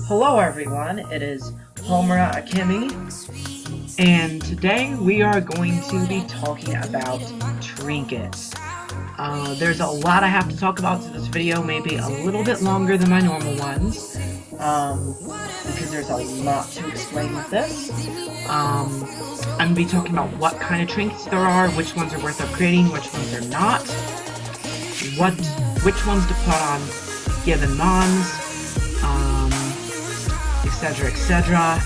Hello everyone, it is Homer Akemi, and today we are going to be talking about trinkets. There's a lot I have to talk about, so this video may be a little bit longer than my normal ones, because there's a lot to explain with this. I'm going to be talking about what kind of trinkets there are, which ones are worth upgrading, which ones are not, which ones to put on given mons, etc, etc.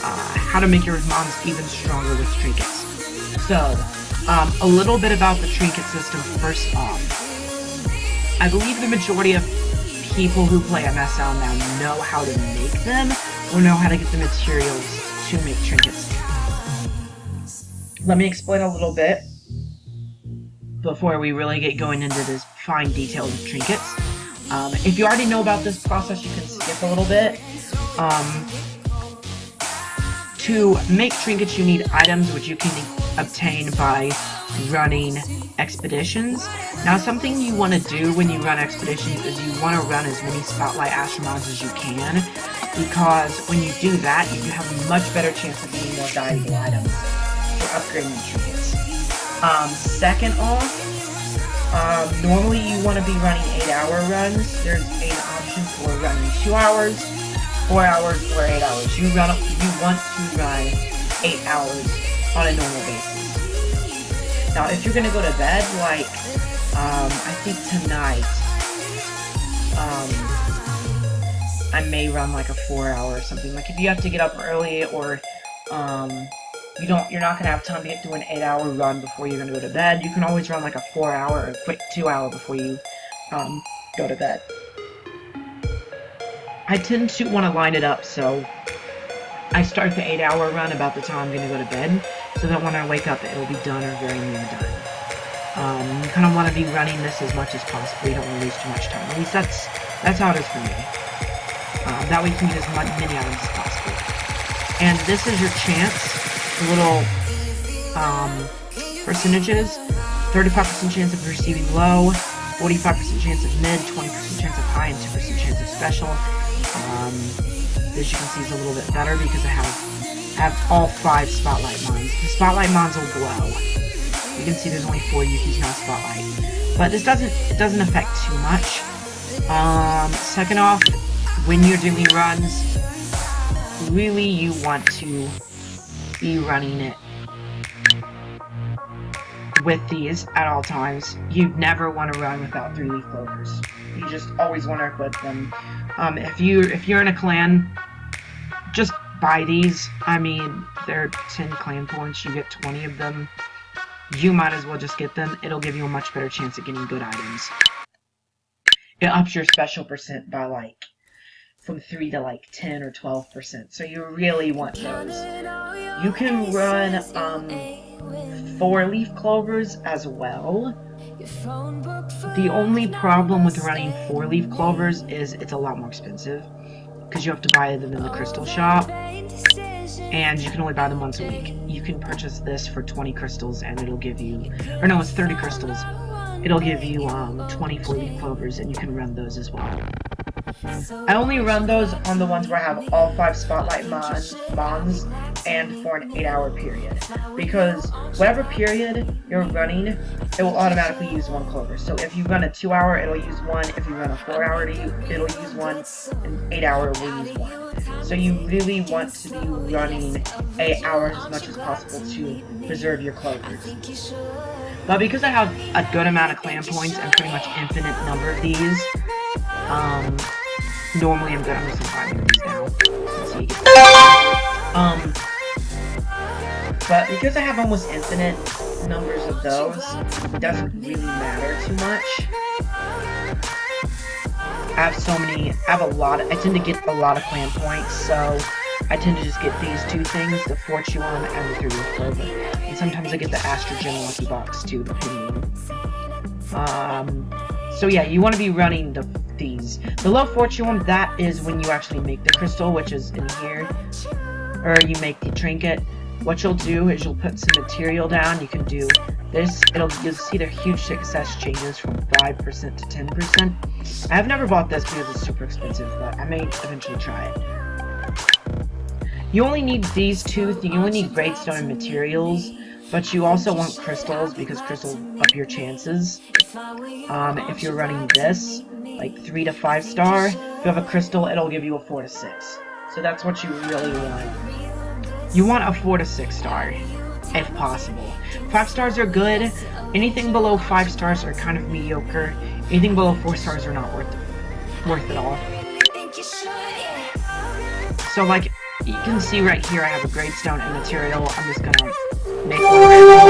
How to make your mons even stronger with trinkets. So, a little bit about the trinket system first off. I believe the majority of people who play MSL now know how to make them, or know how to get the materials to make trinkets. Let me explain a little bit before we really get going into this fine details of trinkets. If you already know about this process, you can skip a little bit. To make trinkets, you need items which you can obtain by running expeditions. Now, something you want to do when you run expeditions is you want to run as many Spotlight Astronauts as you can, because when you do that, you have a much better chance of getting more valuable items for upgrading trinkets. Second off, normally you want to be running 8-hour runs. There's an option for running 2 hours, 4 hours, or 8 hours. You want to run 8 hours on a normal basis. Now, if you're gonna go to bed, like, I think tonight, I may run like a 4 hour or something. Like, if you have to get up early, or, you're not gonna have time to get through an 8-hour run before you're gonna go to bed, you can always run like a 4 hour or a quick 2 hour before you, go to bed. I tend to want to line it up, so I start the 8-hour run about the time I'm going to go to bed, so that when I wake up, it'll be done or very near done. You kind of want to be running this as much as possible. You don't want to lose too much time. At least that's how it is for me. That way you can get as many items as possible. And this is your chance. Little percentages: 35% chance of receiving low, 45% chance of mid, 20% chance of high, and 2% chance of special. As you can see, is a little bit better because I have all 5 spotlight mons. The spotlight mons will glow. You can see there's only 4 Yuki's now spotlight, but this doesn't affect too much. Second off, when you're doing runs, really you want to be running it with these at all times. You never want to run without 3-leaf clovers. You just always want to equip them. If you're in a clan, just buy these. I mean, they're 10 clan points. You get 20 of them. You might as well just get them. It'll give you a much better chance of getting good items. It ups your special percent by like from 3 to like 10 or 12%. So you really want those. You can run 4-leaf clovers as well. The only problem with running 4-leaf clovers is it's a lot more expensive, because you have to buy them in the crystal shop, and you can only buy them once a week. You can purchase this for 20 crystals, and it'll give you, or no, it's 30 crystals. It'll give you 20 4-leaf clovers, and you can run those as well. I only run those on the ones where I have all 5 spotlight mons and for an 8-hour period, because whatever period you're running, it will automatically use 1 clover. So if you run a 2-hour, it'll use 1. If you run a 4-hour, it'll use 1. An 8-hour will use 1. So you really want to be running 8 hours as much as possible to preserve your clovers. But because I have a good amount of clan points and pretty much infinite number of these, normally I'm good. I'm just gonna buy these now. Let's see. But because I have almost infinite numbers of those, it doesn't really matter too much. I tend to get a lot of clan points, so I tend to just get these 2 things, the Fortune and the 3-leaf clover. And sometimes I get the Astrogen Lucky Box too, depending. So yeah, you want to be running these. The low Fortune one, that is when you actually make the crystal, which is in here. Or you make the trinket. what you'll do is you'll put some material down. You can do this. You'll see the huge success changes from 5% to 10%. I have never bought this because it's super expensive, but I may eventually try it. You only need these two. You only need gradestone and materials, but you also want crystals because crystals up your chances. If you're running this, like 3 to 5 star, if you have a crystal, it'll give you a 4 to 6. So that's what you really want. You want a 4 to 6 star, if possible. 5 stars are good. Anything below 5 stars are kind of mediocre. Anything below 4 stars are not worth it all. So like you can see right here, I have a gradestone and material. I'm just gonna make one random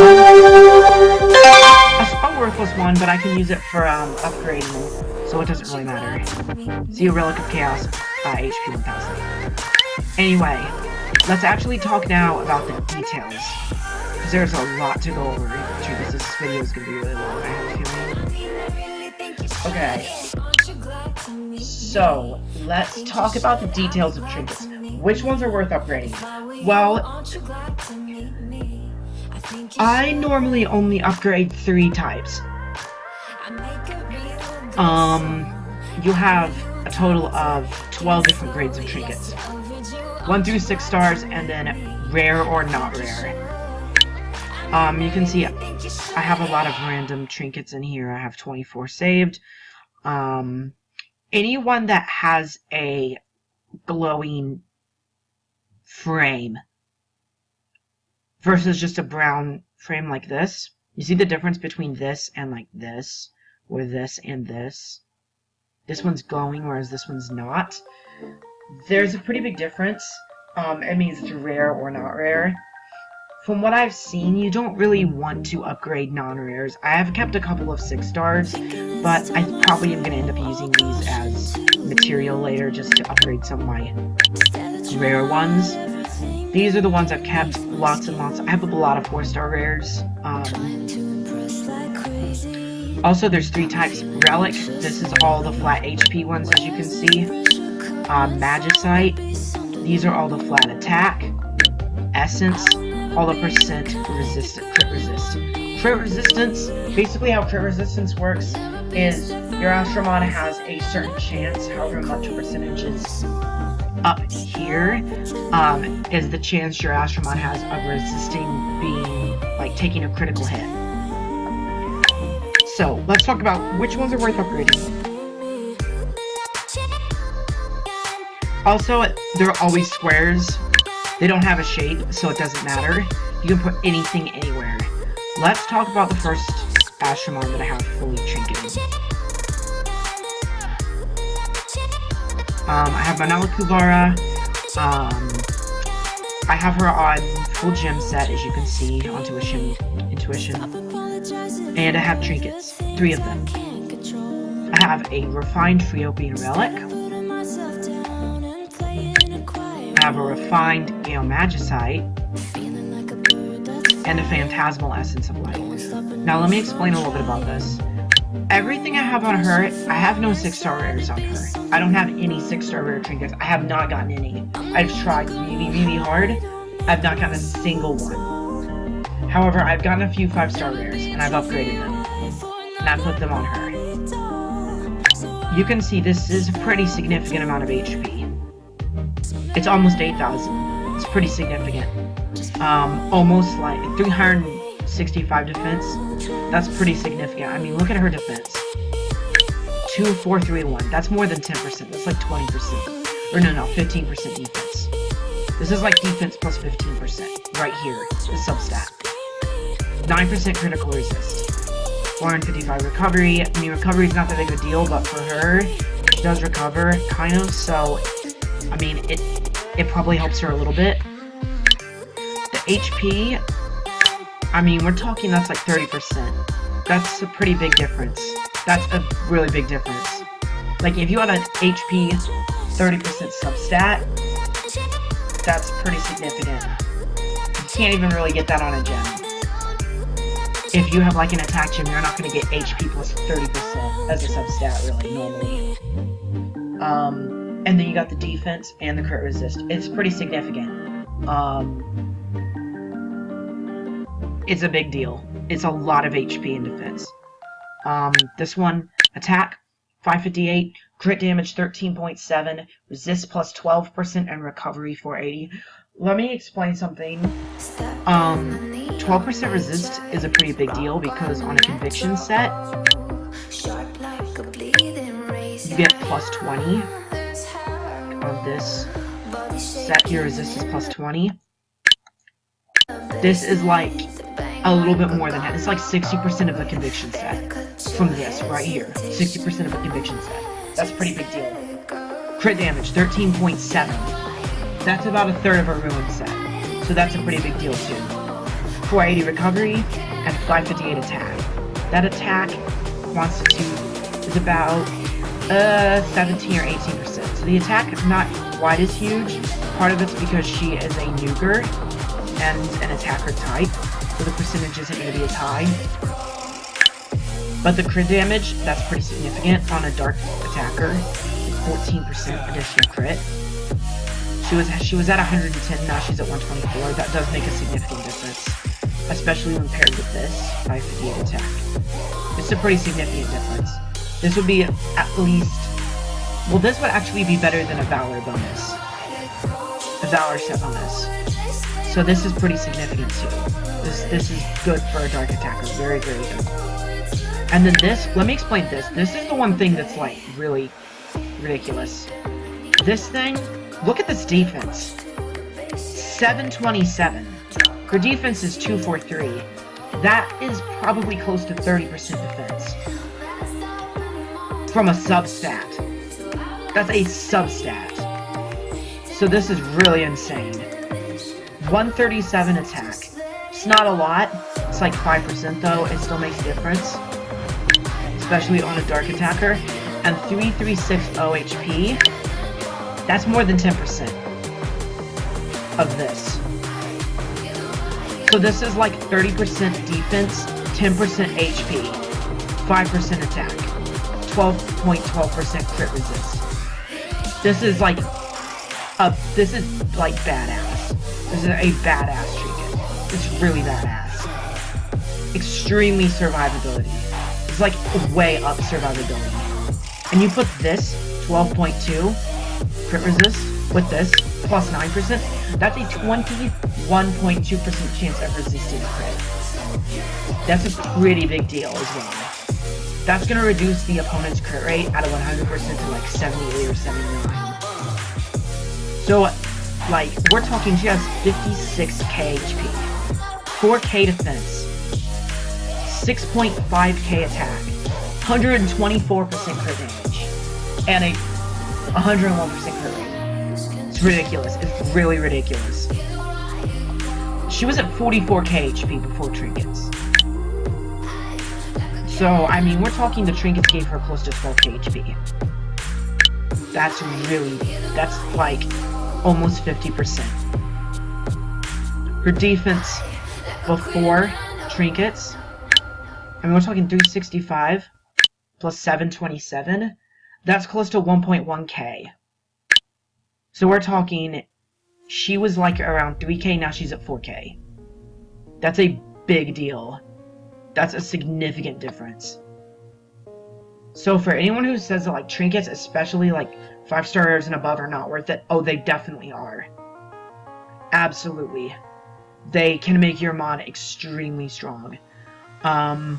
one. A worthless one, but I can use it for upgrading, so it doesn't really matter. See a Relic of Chaos, HP 1000. Anyway, let's actually talk now about the details, because there's a lot to go over. This video is gonna be really long, I have a feeling. Okay, so let's talk about the details of trinkets. Which ones are worth upgrading? Well, I normally only upgrade 3 types. You have a total of 12 different grades of trinkets. 1 through 6 stars, and then rare or not rare. You can see I have a lot of random trinkets in here. I have 24 saved. Anyone that has a glowing frame versus just a brown frame like this. You see the difference between this and like this, or this and this? This one's glowing, whereas this one's not. There's a pretty big difference. It means it's rare or not rare. From what I've seen, you don't really want to upgrade non-rares. I have kept a couple of 6 stars, but I probably am going to end up using these as material later just to upgrade some of my rare ones. These are the ones I've kept, lots and lots. I have a lot of 4-star rares. Also, there's 3 types. Relic, this is all the flat HP ones, as you can see. Magicite, these are all the flat attack. Essence, all the percent resistant, crit resist. Crit resistance, basically how crit resistance works is your Astromon has a certain chance, however much percentage is up here, is the chance your Astromon has of resisting being, like, taking a critical hit. So, let's talk about which ones are worth upgrading. Also, they're always squares. They don't have a shape, so it doesn't matter. You can put anything anywhere. Let's talk about the first Astromon that I have fully trinketed. I have Manala Kubara. I have her on full gem set, as you can see, on Intuition. And I have trinkets, 3 of them. I have a refined Triopian Relic. I have a refined Gale Magicite. And a Phantasmal Essence of Light. Now let me explain a little bit about this. Everything I have on her, I have no 6-star rares on her. I don't have any 6-star rare trinkets. I have not gotten any. I've tried really, really hard. I've not gotten a single one. However, I've gotten a few 5-star rares, and I've upgraded them. And I put them on her. You can see this is a pretty significant amount of HP. It's almost 8,000. It's pretty significant. Almost like 365 defense. That's pretty significant. I mean, look at her defense. 2, 4, 3, 1. That's more than 10%. That's like 20%. Or no, 15% defense. This is like defense plus 15%. Right here. The substat. 9% critical resist. 455 recovery. I mean, recovery is not that big of a deal, but for her, she does recover, kind of, so, I mean, it probably helps her a little bit. The HP, I mean, we're talking that's like 30%. That's a pretty big difference. That's a really big difference. Like, if you have an HP 30% substat, that's pretty significant. You can't even really get that on a gem. If you have, like, an attack gem, you're not going to get HP plus 30% as a substat, really, normally. And then you got the defense and the crit resist. It's pretty significant. it's a big deal. It's a lot of HP in defense. This one, attack, 558, crit damage 13.7, resist plus 12%, and recovery 480. Let me explain something. 12% resist is a pretty big deal because on a conviction set, you get plus 20. On this set, your resist is plus 20. This is like a little bit more than that. It's like 60% of the conviction set from this right here. 60% of the conviction set. That's a pretty big deal. Crit damage, 13.7. That's about a third of a ruin set. So that's a pretty big deal too. 480 recovery and 558 attack. That attack constitute is about 17 or 18%. So the attack is not quite as huge. Part of it's because she is a nuker and an attacker type, so the percentage isn't going to be as high. But the crit damage, that's pretty significant on a dark attacker. 14% additional crit. She was at 110, now she's at 124. That does make a significant difference, especially when paired with this 558 attack. It's a pretty significant difference. This would be at least, well, this would actually be better than a Valor bonus. A Valor set bonus. So this is pretty significant too. This is good for a dark attacker. Very, very good. And then this, let me explain this. This is the one thing that's like really ridiculous. This thing, look at this defense. 727. Her defense is 243. That is probably close to 30% defense. From a substat. That's a substat. So this is really insane. 137 attack. It's not a lot. It's like 5% though. It still makes a difference. Especially on a dark attacker. And 3360 HP. That's more than 10% of this. So this is like 30% defense, 10% HP, 5% attack, 12.12% crit resist. This is like badass. This is a badass trinket. It's really badass. Extremely survivability. It's like way up survivability. And you put this 12.2 crit resist with this plus 9%, that's a 21.2% chance of resisting crit. That's a pretty big deal as well. That's going to reduce the opponent's crit rate out of 100% to like 78 or 79. So, like, we're talking she has 56k HP, 4k defense, 6.5k attack, 124% crit damage, and a 101% crit rate. It's ridiculous. It's really ridiculous. She was at 44k HP before Trinkets. So, I mean, we're talking the Trinkets gave her close to 12k HP. That's like almost 50%. Her defense before Trinkets, I mean, we're talking 365 plus 727. That's close to 1.1k. So we're talking, she was like around 3k, now she's at 4k. That's a big deal. That's a significant difference. So for anyone who says that like Trinkets, especially like 5 stars and above, are not worth it, oh, they definitely are. Absolutely. They can make your mod extremely strong. I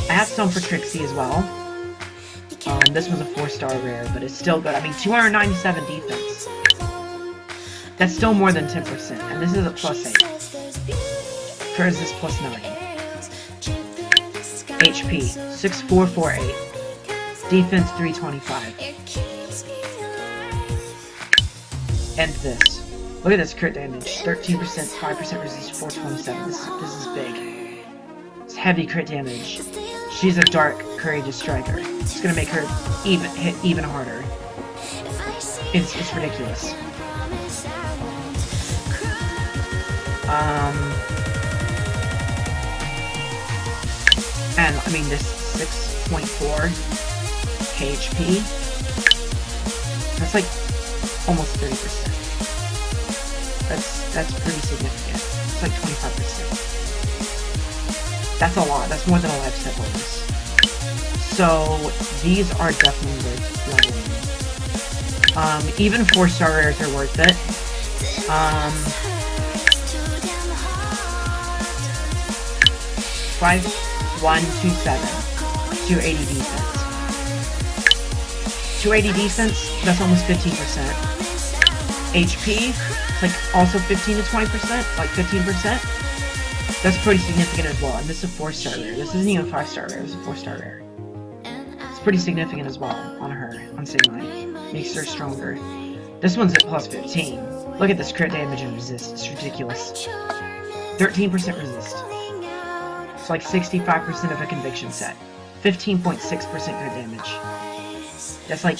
have some for Trixie as well. This was a 4-star rare, but it's still good. I mean, 297 defense. That's still more than 10%, and this is a plus 8. Hers is plus 9. HP, 6448. Defense, 325. And this. Look at this crit damage. 13%, 5% resist, 427. This is big. It's heavy crit damage. She's a dark, courageous striker. It's gonna make her hit even harder. It's ridiculous. And I mean this 6.4 KHP. That's like almost 30%. That's pretty significant. It's like 25%. That's a lot. That's more than a life set bonus. So these are definitely worth leveling. Even 4-star rares are worth it. 5127, 280 defense. 280 defense, that's almost 15%. HP, it's like also 15 to 20%, like 15%. That's pretty significant as well. And this is a 4-star rare. This isn't even a 5-star rare, this is a 4-star rare. It's pretty significant as well on her, on Samurai. Makes her stronger. This one's at plus 15. Look at this crit damage and resist. It's ridiculous. 13% resist. It's like 65% of a conviction set. 15.6% crit damage. That's like...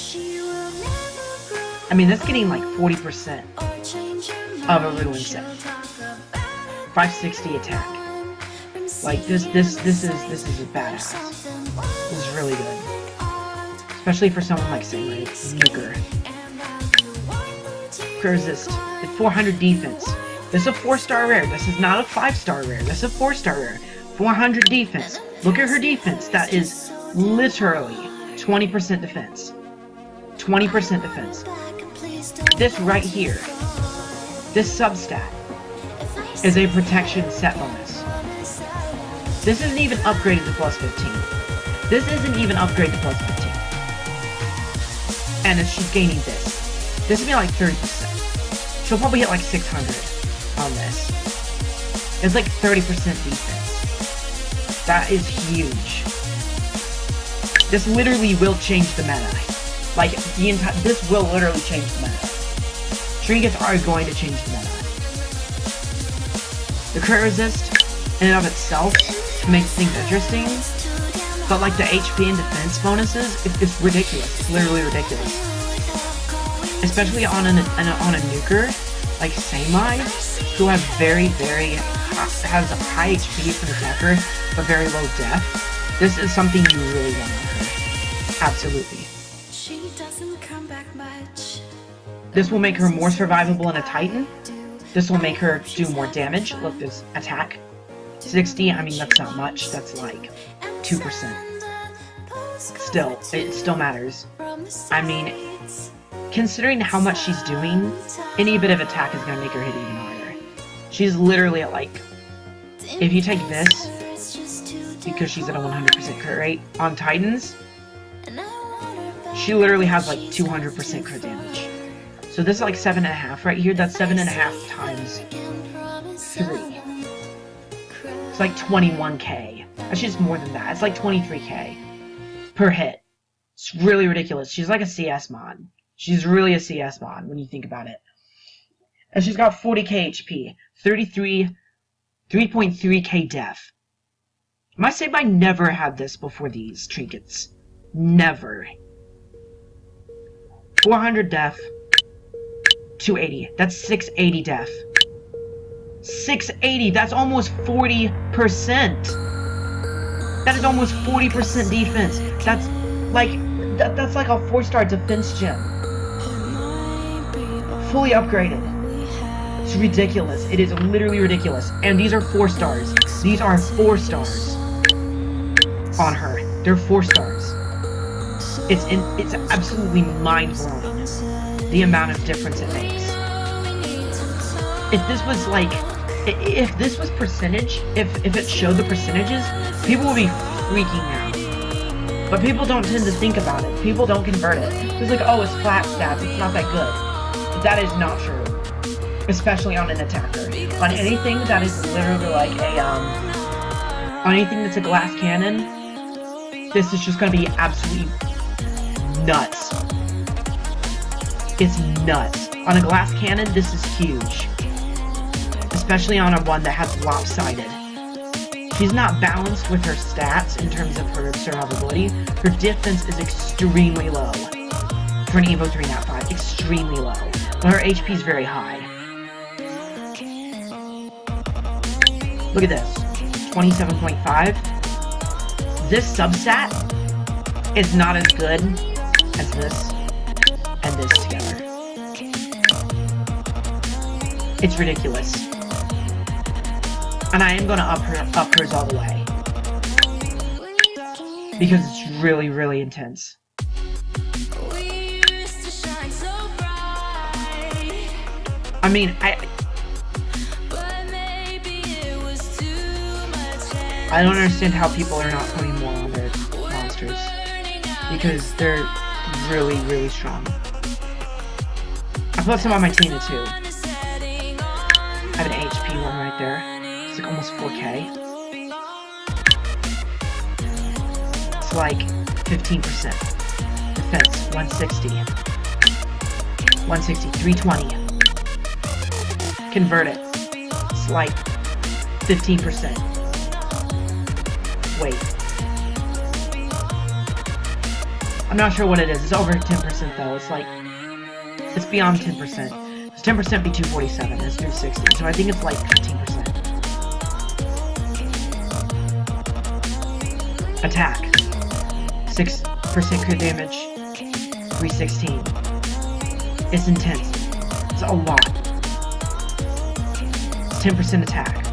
I mean, that's getting like 40% of a riddling set. 560 attack. Like this is a badass. This is really good. Especially for someone like Samurai, nuker. Crit resist. At 400 defense. This is a 4-star rare. This is not a 5-star rare. This is a 4-star rare. 400 defense. Look at her defense. That is literally 20% defense. 20% defense. This right here, this substat, is a protection set bonus. This isn't even upgraded to plus 15. This isn't even upgraded to plus 15. And she's gaining this. This would be like 30%. She'll probably hit like 600 on this. It's like 30% defense. That is huge. This literally will change the meta. Like, this will literally change the meta. Trinkets are going to change the meta. The crit resist, in and of itself, makes things interesting. But like the HP and defense bonuses, it's ridiculous. It's literally ridiculous. Especially on a nuker, like Samurai, who has has high HP for an attacker, but very low def. This is something you really want on her. Absolutely. This will make her more survivable in a Titan. This will make her do more damage. Look, this attack. 60, I mean, that's not much. That's like 2%. Still, it still matters. I mean, considering how much she's doing, any bit of attack is going to make her hit even higher. She's literally at like... If you take this, because she's at a 100% crit rate, on Titans, she literally has like 200% crit damage. So this is like 7.5 right here. That's 7.5 times 3. It's like 21k. That's just more than that. It's like 23k per hit. It's really ridiculous. She's like a CS mod. She's really a CS mod when you think about it. And she's got 40k HP, 3.3k def. My Samurai never had this before these trinkets. Never. 400 def, 280. That's 680 def. 680, that's almost 40%. That is almost 40% defense. That's like a 4-star defense gem. Fully upgraded. It's ridiculous. It is literally ridiculous. And these are 4 stars. These are 4 stars on her. They're 4 stars. It's absolutely mind-blowing the amount of difference it makes. If this was like, if this was percentage, if it showed the percentages, people would be freaking out. But people don't tend to think about it. People don't convert it. It's like, oh, it's flat stats. It's not that good. But that is not true. Especially on an attacker. On anything that is literally like a, on anything that's a glass cannon, this is just gonna be absolutely nuts. It's nuts. On a glass cannon, this is huge. Especially on a one that has lopsided. She's not balanced with her stats in terms of her survivability. Her defense is extremely low. For an Evo 3 Nat 5, extremely low. But her HP is very high. Look at this. 27.5. This substat is not as good as this and this together. It's ridiculous. And I am going to up hers all the way. because it's really, really intense. I mean, I don't understand how people are not putting more on their monsters, because they're really, really strong. I put some on my Tina too. I have an HP one right there. It's like almost 4K. It's like 15%. Defense, 160. 160, 320. Convert it. It's like 15%. Wait. I'm not sure what it is. It's over 10% though. It's like, it's beyond 10%. It's 10% be 247. It's 360. So I think it's like 15%. Attack. 6% crit damage. 316. It's intense. It's a lot. 10% attack.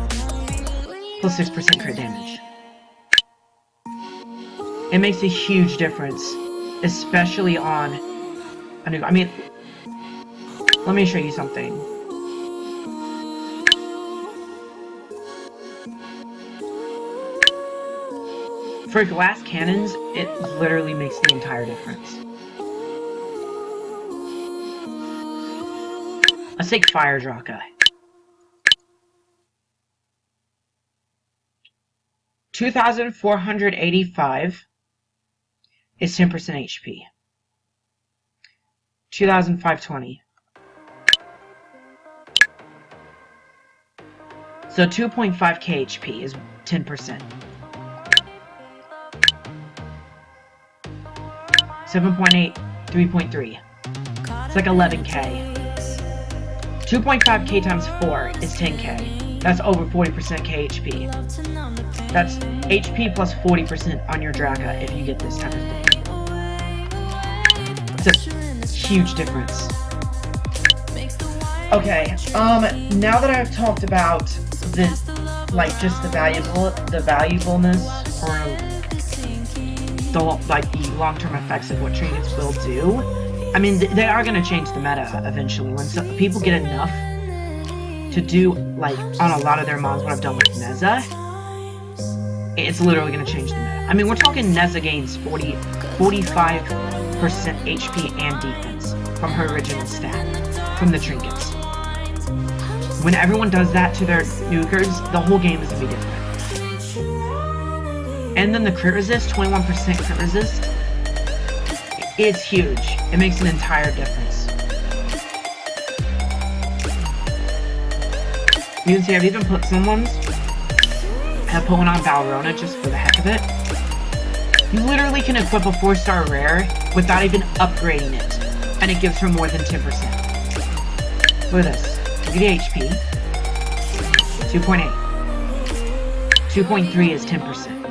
Plus 6% crit damage. It makes a huge difference. Especially on a new... I mean... Let me show you something. For glass cannons, it literally makes the entire difference. Let's take Fire Draka. 2,485 is 10% HP. 2,520. So 2.5k HP is 10%. 7.8, 3.3. It's like 11k. 2.5k times 4 is 10k. That's over 40% KHP. That's HP plus 40% on your Draka if you get this type of thing. It's a huge difference. Okay, now that I've talked about the, like, just the valuableness, or the long-term effects of what Trinkets will do, I mean, they are going to change the meta eventually. When people get enough to do, like, on a lot of their mons, what I've done with Nezza, it's literally going to change the meta. I mean, we're talking Nezza gains 45% HP and defense from her original stat, from the Trinkets. When everyone does that to their nukers, the whole game is going to be different. And then the crit resist, 21% crit resist, it's huge. It makes an entire difference. You can see I've even put some ones. I've put one on Valrona just for the heck of it. You literally can equip a 4-star rare without even upgrading it, and it gives her more than 10%. Look at this. Look at the HP. 2.8. 2.3 is 10%.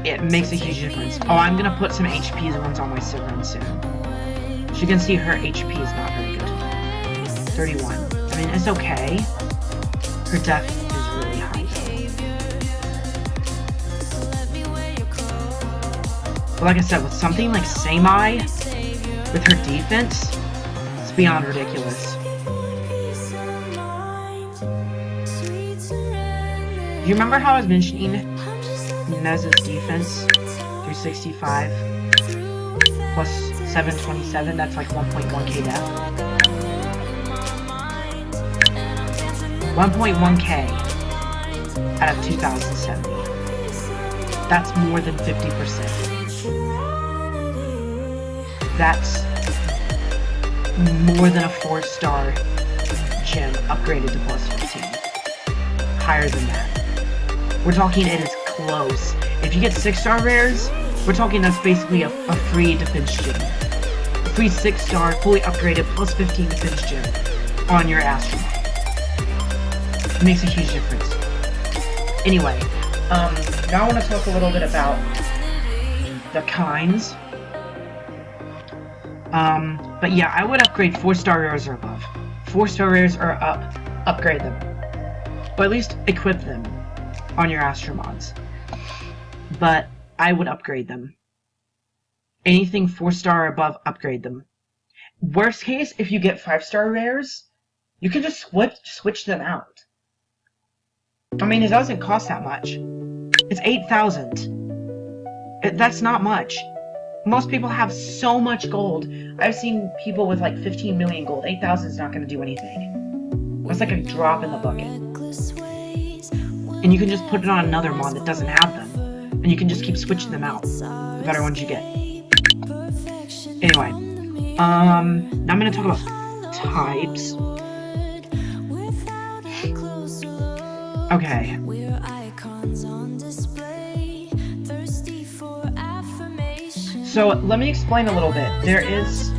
It makes a huge difference. Oh, I'm gonna put some HP's ones on my Siren soon. As you can see, her HP is not very good. 31. I mean, it's okay. Her def is really high, though. But like I said, with something like Samai, with her defense, it's beyond ridiculous. Do you remember how I was mentioning Nezza's defense? 365 plus 727, that's like 1.1k def. 1.1k out of 2070. That's more than 50%. That's more than a 4-star gem upgraded to plus 15. Higher than that. We're talking it is close. If you get 6-star rares, we're talking that's basically a free defense gem. A free 6-star, fully upgraded, plus 15 defense gem on your astronaut. It makes a huge difference. Anyway, now I want to talk a little bit about the kinds. But yeah, I would upgrade 4-star rares or above. 4-star rares are up, upgrade them. Or at least equip them. on your Astromods. But I would upgrade them. Anything 4-star or above, upgrade them. Worst case, if you get 5-star rares, you can just switch them out. I mean, it doesn't cost that much. It's 8,000. That's not much. Most people have so much gold. I've seen people with like 15 million gold. 8,000 is not going to do anything. That's like a drop in the bucket. And you can just put it on another mod that doesn't have them. And you can just keep switching them out. The better ones you get. Anyway. Now I'm going to talk about types. Okay. So, let me explain a little bit. There is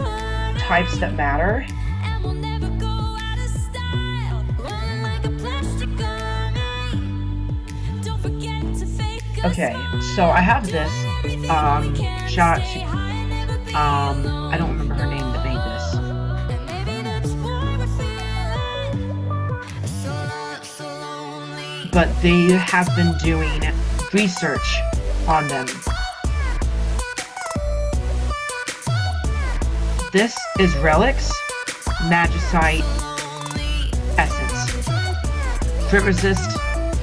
types that matter. Okay, so I have this, shout out to, I don't remember her name that made this. But they have been doing research on them. This is Relics, Magicite, Essence. Crit Resist,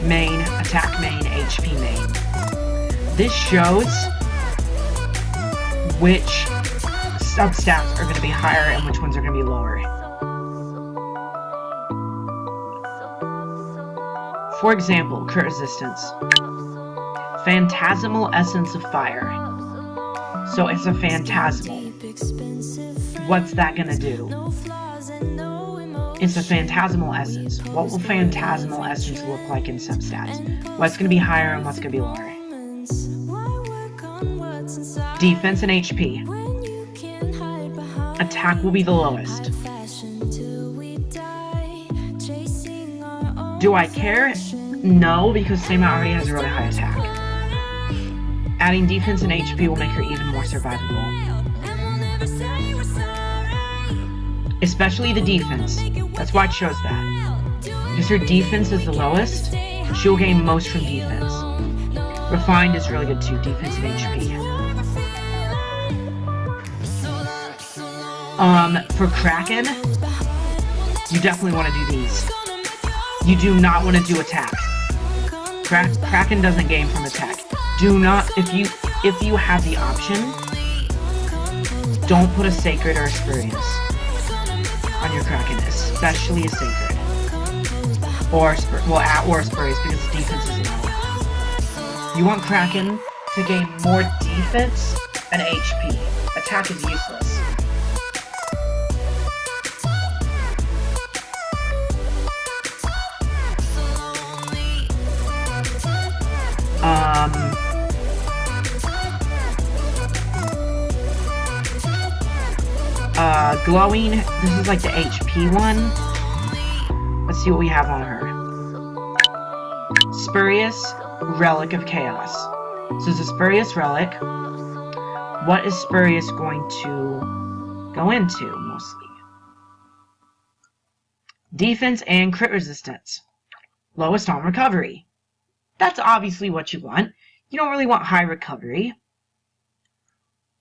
main, Attack main, HP main. This shows which substats are going to be higher and which ones are going to be lower. For example, Crit Resistance. Phantasmal Essence of Fire. So it's a Phantasmal. What's that gonna do? It's a Phantasmal Essence. What will Phantasmal Essence look like in substats? What's gonna be higher and what's gonna be lower? Defense and HP. Attack will be the lowest. Do I care? No, because Seima already has a really high attack. Adding defense and HP will make her even more survivable. Especially the defense. That's why it shows that. Because her defense is the lowest, she'll gain most from defense. Refined is really good too, defense and HP. For Kraken, you definitely want to do these. You do not want to do attack. Kraken doesn't gain from attack. Do not, if you have the option, don't put a Sacred or a Spurious on your Kraken, especially a Sacred. Or Spurious, because defense is low. You want Kraken to gain more defense and HP. Attack is useless. Glowing, this is like the HP one. Let's see what we have on her. Spurious, Relic of Chaos. So it's a Spurious Relic. What is Spurious going to go into, mostly? Defense and crit resistance. Lowest on recovery. That's obviously what you want. You don't really want high recovery.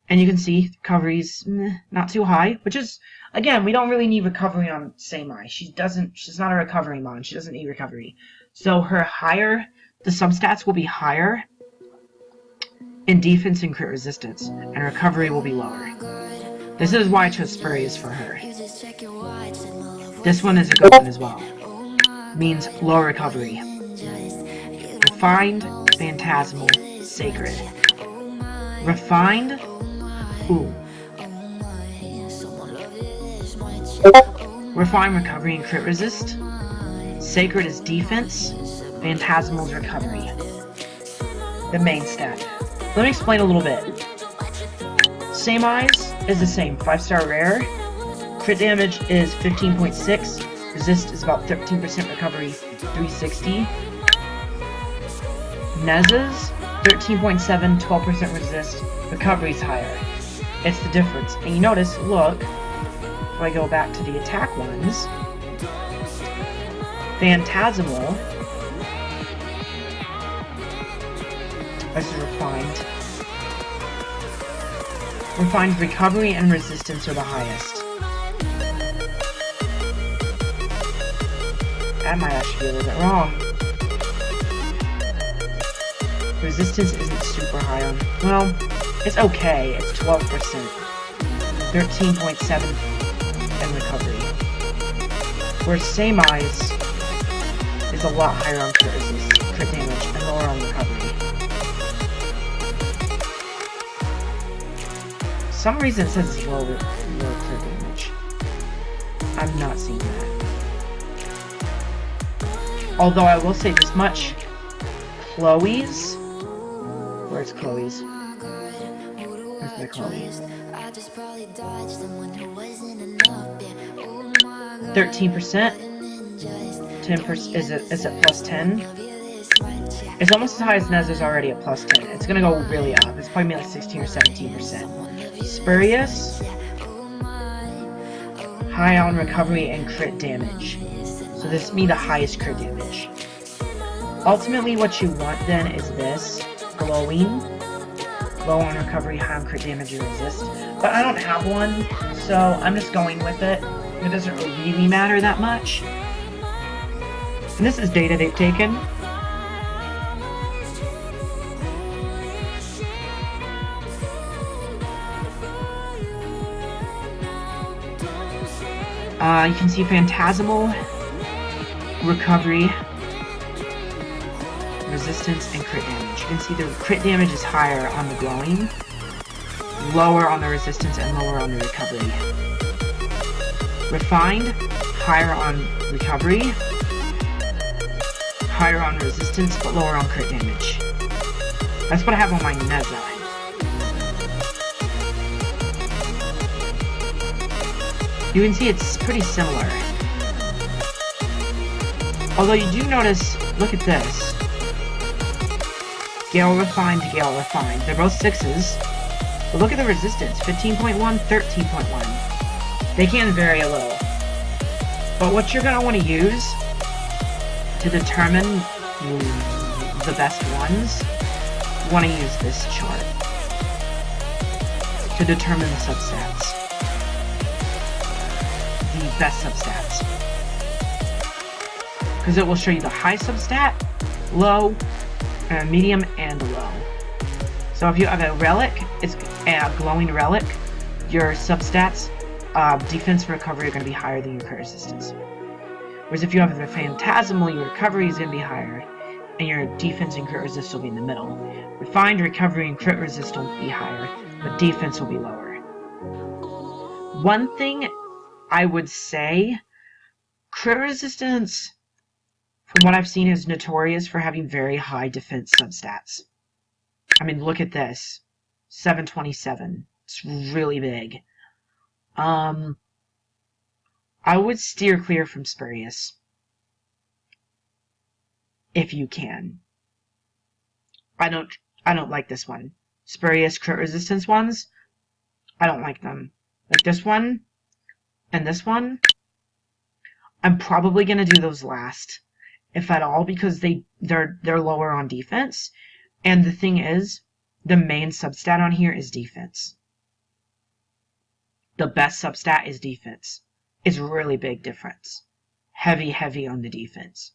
And you can see recovery's not too high, which is, again, we don't really need recovery on Seimai. She's not a recovery mon. She doesn't need recovery. So the substats will be higher in defense and crit resistance, and recovery will be lower. This is why I chose Spurious for her. This one is a good one as well. Means low recovery. Refined, Phantasmal, Sacred. Refined, ooh. Refined, recovery, and crit resist. Sacred is defense. Phantasmal is recovery. The main stat. Let me explain a little bit. Seimai's is the same, 5-star rare. Crit damage is 15.6. Resist is about 13%, recovery 360. Nevve's 13.7, 12% resist, recovery's higher. It's the difference. And you notice, look, if I go back to the attack ones, Phantasmal This is refined. Refined recovery and resistance are the highest. That might actually be a little bit wrong. Resistance isn't super high on... Well, it's okay. It's 12%. 13.7 in recovery. Whereas Same Eyes is a lot higher on crit damage and lower on recovery. For some reason it says it's lower crit damage. I'm not seeing that. Although I will say this much, Chloe's... Where's Chloe's? Where's my Chloe? 13%. 10% is it plus 10? It's almost as high as Nevve's already at plus 10. It's gonna go really up. It's probably like 16 or 17%. Spurious, high on recovery and crit damage. So this would be the highest crit damage. Ultimately, what you want then is this. Glowing. Low on recovery, high on crit damage and resist. But I don't have one, so I'm just going with it. It doesn't really matter that much. And this is data they've taken. You can see Phantasmal, recovery, resistance, and crit damage. You can see the crit damage is higher on the glowing, lower on the resistance, and lower on the recovery. Refined, higher on recovery, higher on resistance, but lower on crit damage. That's what I have on my Neovaii. You can see it's pretty similar. Although you do notice, look at this. Gale Refined to Gale Refined. They're both 6s. But look at the resistance. 15.1, 13.1. They can vary a little. But what you're going to want to use to determine the best ones, you want to use this chart to determine the substats. The best substats. Because it will show you the high substat, low, medium, and low. So if you have a relic, it's a glowing relic, your substats, defense and recovery are going to be higher than your crit resistance. Whereas if you have the Phantasmal, your recovery is going to be higher, and your defense and crit resist will be in the middle. Refined, recovery, and crit resist will be higher, but defense will be lower. One thing I would say, crit resistance, from what I've seen, is notorious for having very high defense substats. I mean, look at this. 727. It's really big. I would steer clear from Spurious. If you can. I don't like this one. Spurious crit resistance ones, I don't like them. Like this one, and this one, I'm probably gonna do those last, if at all, because they're lower on defense. And the thing is, the main substat on here is defense. The best substat is defense. It's a really big difference. Heavy on the defense.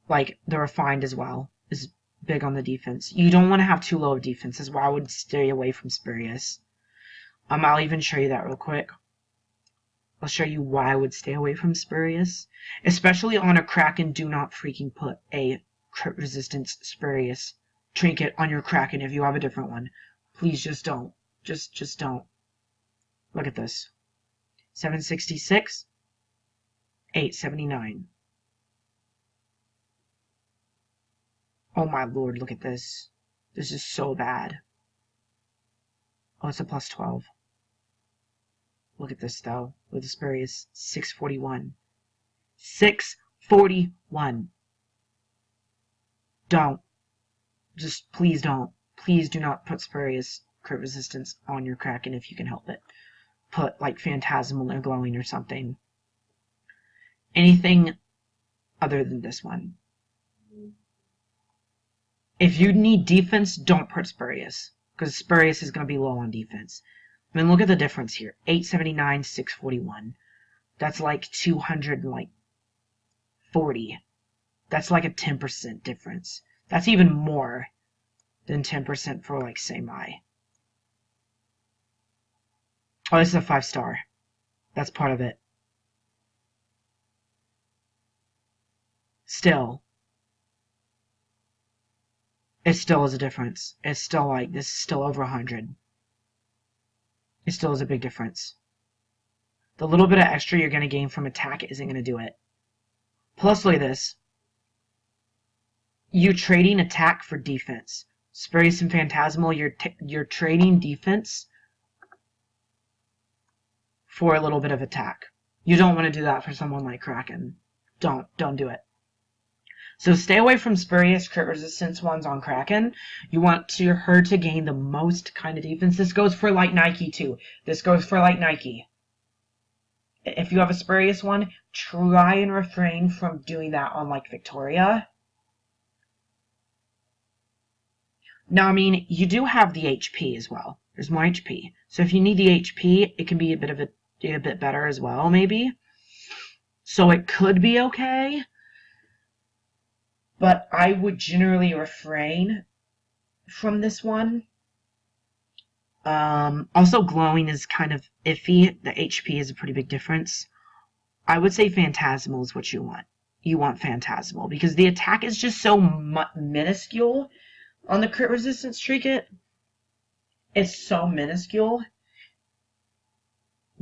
Like, the Refined as well is big on the defense. You don't want to have too low of defense. That's why I would stay away from Spurious. I'll even show you that real quick. I'll show you why I would stay away from Spurious. Especially on a Kraken, do not freaking put a crit resistance Spurious trinket on your Kraken if you have a different one. Please just don't. Just don't. Look at this. 766, 879. Oh my lord, look at this. This is so bad. Oh, it's a plus 12. Look at this, though. With the Spurious, 641. 641. Don't. Just please don't. Please do not put Spurious crit resistance on your Kraken if you can help it. put like Phantasmal or Glowing or something. Anything other than this one. If you need defense, don't put Spurious, because Spurious is going to be low on defense. I mean, look at the difference here. 879, 641. That's like 240. That's like a 10% difference. That's even more than 10% for like Semi. Oh, this is a 5-star. That's part of it. Still. It still is a difference. It's still like, this is still over 100. It still is a big difference. The little bit of extra you're going to gain from attack isn't going to do it. Plus, look at this. You're trading attack for defense. Spurious and Phantasmal, you're trading defense for a little bit of attack. You don't want to do that for someone like Kraken. Don't do it. So stay away from Spurious crit resistance ones on Kraken. You want her to gain the most kind of defense. This goes for Light Nike too. This goes for Light Nike. If you have a Spurious one, try and refrain from doing that on like Victoria. Now, I mean, you do have the HP as well. There's more HP. So if you need the HP, it can be a bit better as well, maybe. So it could be okay. But I would generally refrain from this one. Also, Glowing is kind of iffy. The HP is a pretty big difference. I would say Phantasmal is what you want. You want Phantasmal, because the attack is just so minuscule on the crit resistance trinket. It's so minuscule.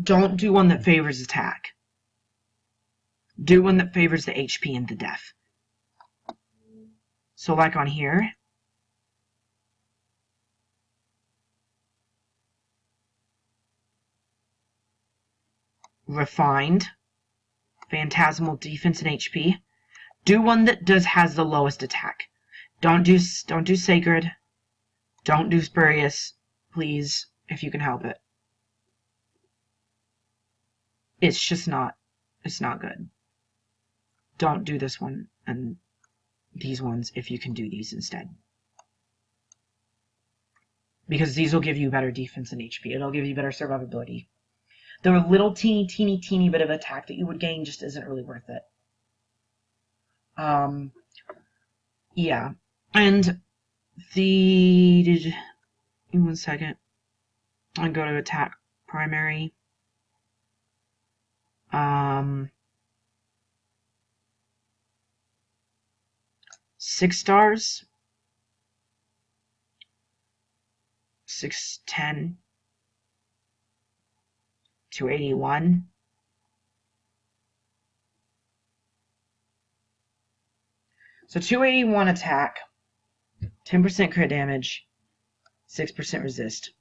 Don't do one that favors attack. Do one that favors the HP and the def. So like on here, Refined, Phantasmal defense and HP. Do one that has the lowest attack. Don't do Sacred. Don't do Spurious, please, if you can help it. It's just not, it's not good. Don't do this one and these ones if you can do these instead. Because these will give you better defense and HP. It'll give you better survivability. The little teeny bit of attack that you would gain just isn't really worth it. Yeah. And give me 1 second. I'll go to attack primary. 6 stars. 610. 281. So 281 attack, 10% crit damage, 6% resist.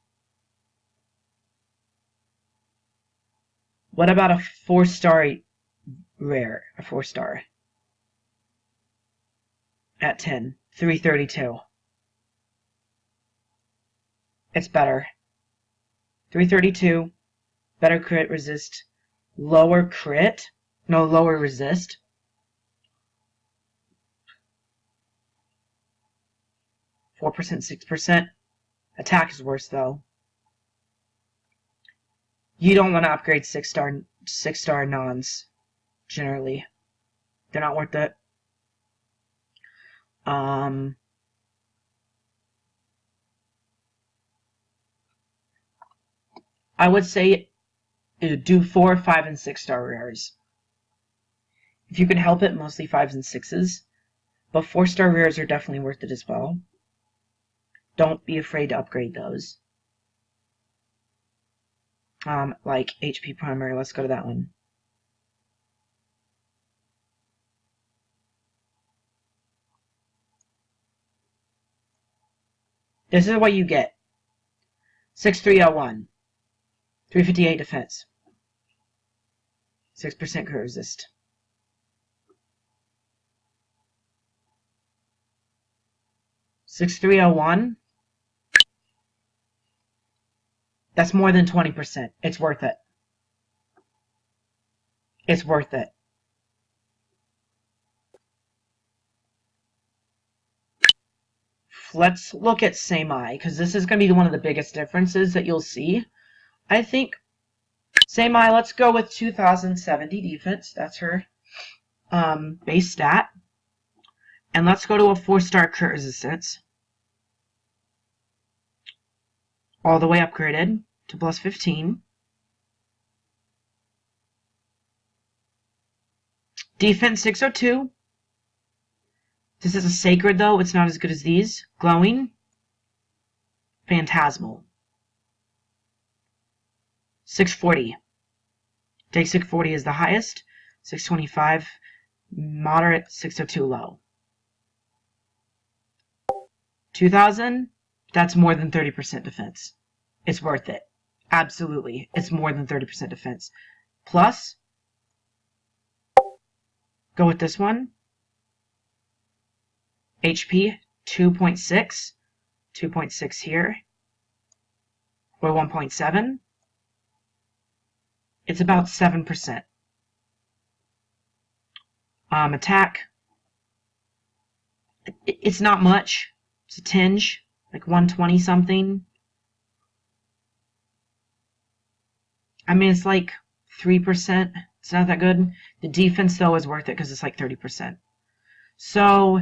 What about a 4-star rare? A 4-star. At 10. 332. It's better. 332. Better crit resist. Lower crit. No, lower resist. %, 6%. Attack is worse though. You don't want to upgrade 6-star nons. Generally, they're not worth it. I would say do 4, 5, and 6-star rares. If you can help it, mostly 5s and 6s. But 4-star rares are definitely worth it as well. Don't be afraid to upgrade those. Like HP primary, let's go to that one. This is what you get. 6301. 358 defense. 6% crit resist. 6301. That's more than 20%. It's worth it. It's worth it. Let's look at Same Eye, because this is going to be one of the biggest differences that you'll see. I think Same Eye, let's go with 2070 defense. That's her base stat. And let's go to a 4-star crit resistance. All the way upgraded to plus 15. Defense 602. This is a sacred though, it's not as good as these. Glowing. Phantasmal. 640. Take 640 is the highest. 625 moderate, 602 low. 2000, that's more than 30% defense. It's worth it. Absolutely. It's more than 30% defense. Plus, go with this one. HP 2.6. 2.6 here. Or 1.7. It's about 7%. Attack. It's not much. It's a tinge. Like 120 something. I mean, it's like 3%. It's not that good. The defense, though, is worth it because it's like 30%. So,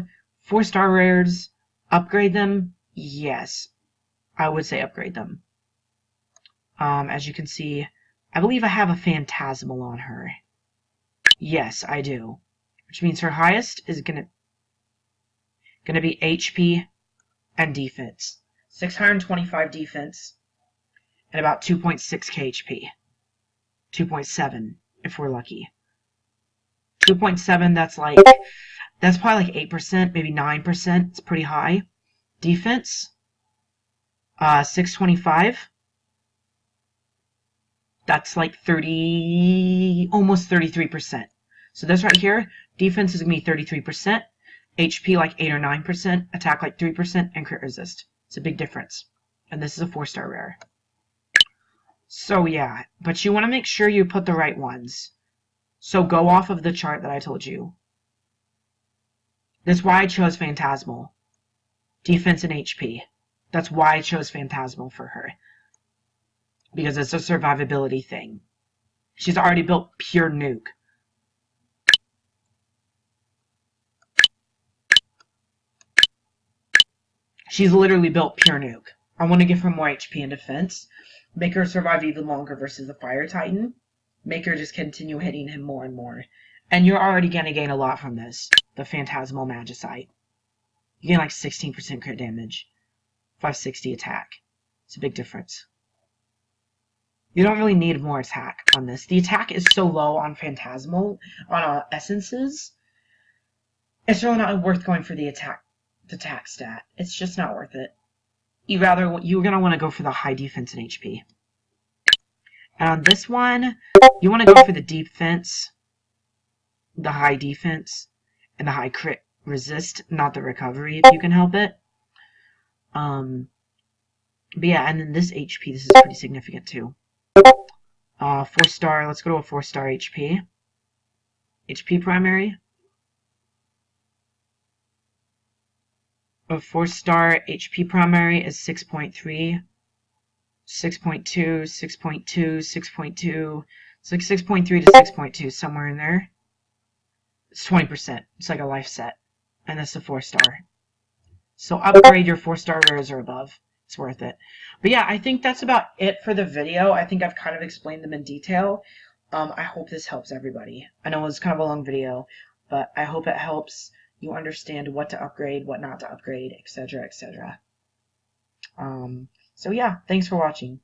4-star rares, upgrade them? Yes. I would say upgrade them. As you can see, I believe I have a Phantasmal on her. Yes, I do. Which means her highest is gonna be HP and defense. 625 defense and about 2.6k HP. 2.7 if we're lucky. 2.7, that's probably like 8%, maybe 9%. It's pretty high. Defense 625. That's like almost 33%. So this right here, defense is going to be 33%, HP like 8 or 9%, attack like 3%, and crit resist. It's a big difference. And this is a 4-star rare. So yeah, but you want to make sure you put the right ones. So go off of the chart that I told you. That's why I chose Phantasmal. Defense and HP. That's why I chose Phantasmal for her. Because it's a survivability thing. She's already built pure nuke. She's literally built pure nuke. I want to give her more HP and defense. Make her survive even longer versus the Fire Titan. Make her just continue hitting him more and more. And you're already going to gain a lot from this. The Phantasmal Magicite. You gain like 16% crit damage. 560 attack. It's a big difference. You don't really need more attack on this. The attack is so low on Phantasmal, on essences. It's really not worth going for the attack stat. It's just not worth it. You're going to want to go for the high defense and HP. And on this one, you want to go for the defense, the high defense, and the high crit resist, not the recovery if you can help it. But yeah, and then this HP, this is pretty significant too. 4-star, let's go to a 4-star HP. HP primary. A 4-star HP primary is 6.3, 6.2, 6.2, 6.2. It's like 6.3 to 6.2, somewhere in there. It's 20%. It's like a life set. And that's a 4-star. So upgrade your 4-star rares or above. It's worth it. But yeah, I think that's about it for the video. I think I've kind of explained them in detail. I hope this helps everybody. I know it was kind of a long video, but I hope it helps you understand what to upgrade, what not to upgrade, etc., etc. So yeah, thanks for watching.